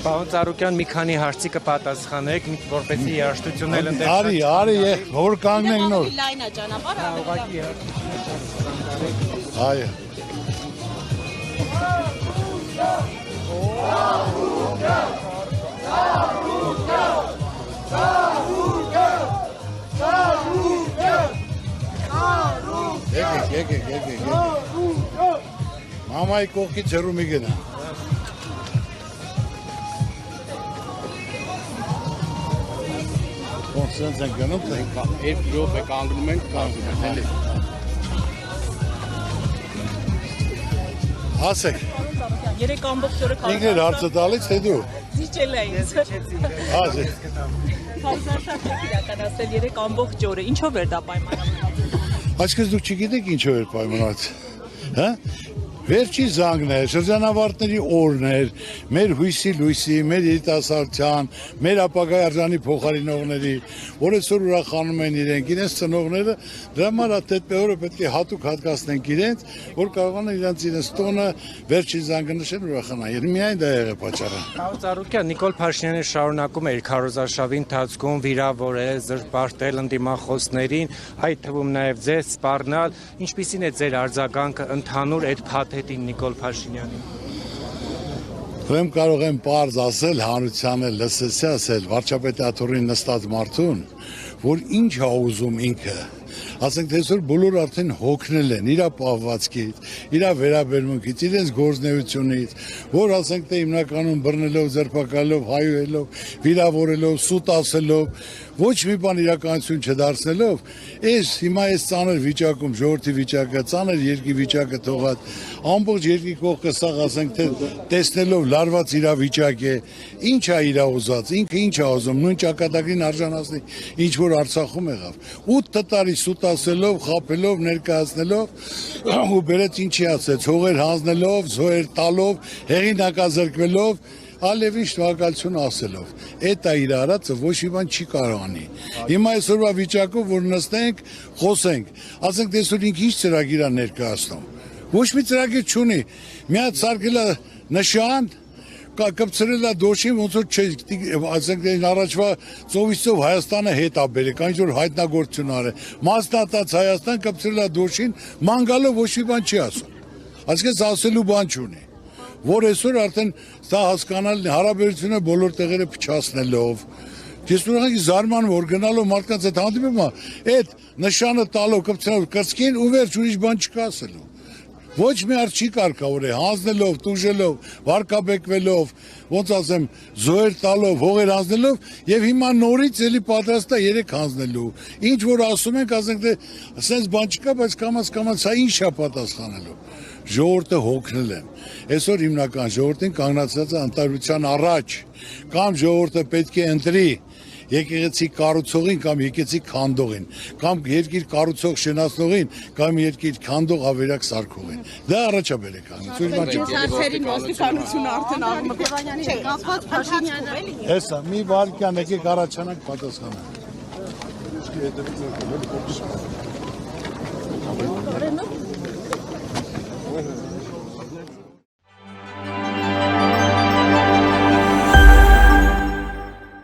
Պարոն Ծառուկյան, մի քանի հարցի կպատասխանեք, որպեսզի երաժշտությունն էլ ընդդեմ։ Արի, որ կանգնենք նոր։ Լայն է ճանապարհը։ Ուղղակի Այո։ Եկեք։ Մամայի կողքից հեռու մի գնա։ Ոնց են գնում, Երբ րոպե կանգնում ենք, էլի։ ասեք, Երեք ամբողջ օրը ինքն հարցը տալից, թե դու։ քարոզել է ինձ։ Ասեք, Քարոզաշատ եք իրականացել երեք ամբողջ օրը։ Ինչով էր դա պայմանավորված։ այսքան դուք չգիտեք ինչով էր պայմանավորված, հա? Վերջի զանգն է, շրջանավարտների օրն էր, մեր հույսի լույսի, մեր երիտասարդության, մեր ապագա արժանի փոխարինողների, որ այսօր ուրախանում են իրենց ծնողները, դրա համար այդ օրը պետք է հատուկ հատկացնենք իրենց, որ կարողանան իրենց տոնը վերջի զանգը նշել ուրախանան։ Միայն դա եղել պատճառը։ Պարոն Ծառուկյան, Նիկոլ Փաշինյանը շարունակում է իր քարոզարշավի ընթացքում վիրավորել, զրպարտել ընդդիմախոսներին, այդ թվում նաև ձեզ սպառնալ, ինչպիսին է ձեր արձագանքը ընդհանուր այդ փաթեթին Նիկոլ Փաշինյանին։ Ուրեմն կարող եմ պարզ ասել, հանրությանը լսեցի ասել, վարչապետի աթոռին նստած մարդուն, որ ինչ է ուզում ինքը, ասենք թե այսօր բոլոր արդեն հոգնել են իր պահվածքից, իր վերաբերմունքից, իրենց գործնեությունից, որ ասենք թե հիմնականում բռնելով, ձերբակալելով, հայուելով, վիրավորելով, սուտ ասելով, ոչ մի բան իրականություն չդարձնելով, հիմա այս ծանր վիճակում ժողովրդի վիճակը, ծանր երկրի վիճակը թողած, ամբողջ երկրի կողքը սաղ ասենք թե տեսնելով լարված իրավիճակ է, ինչ է իր ուզած, ինքը ինչ է ուզում, նույն ճակատագրին արժանացնի, ինչ որ Արցախում եղավ, 8 տարի սուտ ասելով, խաբելով, ներկայացնելով ու բերեց ինչի ասեց, հողեր հանձնելով, զոհեր տալով, հեղինակազրկվելով, Ալևին շնորհակալություն ասելով, այդ է իր արածը ոչ մի բան չի կարող անի։ Հիմա այսօրվա վիճակով որ նստենք, խոսենք, ասենք դեսօր ինքը ինչ ծրագիր է ներկայացնում։ Ոչ մի ծրագիր չունի։ Մի հատ սարքել է նշան, կպցրել է դոշին, ոնց որ ասենք առաջվա ծովիցով Հայաստանը հետ է բերել, կանչ որ հայտնագործություն արել։ Մասնատած Հայաստան կպցրել է դոշին, ման գալով ոչ մի բան չի ասում։ Այսինքն ասելու բան չունի։ Որ այսօր արդեն սա հասկանալ հարաբերությունը բոլոր տեղերը փչացնելով, ես ուրախ զարմանում որ գնալով մարդկանց այդ հանդիպումը, այդ նշանը տալով կպցնելով կրծքին ու վերջ ուրիշ բան չկա ասելու։ Ոչ մի արդ չի կարգավոր է, հանձնելով, տուժելով, վարկաբեկվելով, ոնց ասեմ, զոհեր տալով, հողեր հանձնելով եւ հիմա նորից էլի պատրաստ է 3 հանձնելու։ Ինչ որ ասում ենք, ասենք թե ասենց բան չկա, բայց կամաց սա ինչ է պատասխանելու։ Ժողովուրդը հոգնել են։ Այսօր հիմնական ժողովրդին կանգնացած է անտարության առաջ, կամ ժողովուրդը պետք է ընտրի եկեղեցի կառուցողին կամ եկեղեցի քանդողին, կամ երկիր կառուցող շենացնողին, կամ երկիր քանդող ավերակ սարքողին։ Դա առաջաբեր է կանգնած։ Հարցերին ոստիկանությունը արդեն Աղմուկյանի հետ կապված Փաշինյանը էլի։ Հեսա մի վարքյան եկեք առաջանանք պատասխանանք։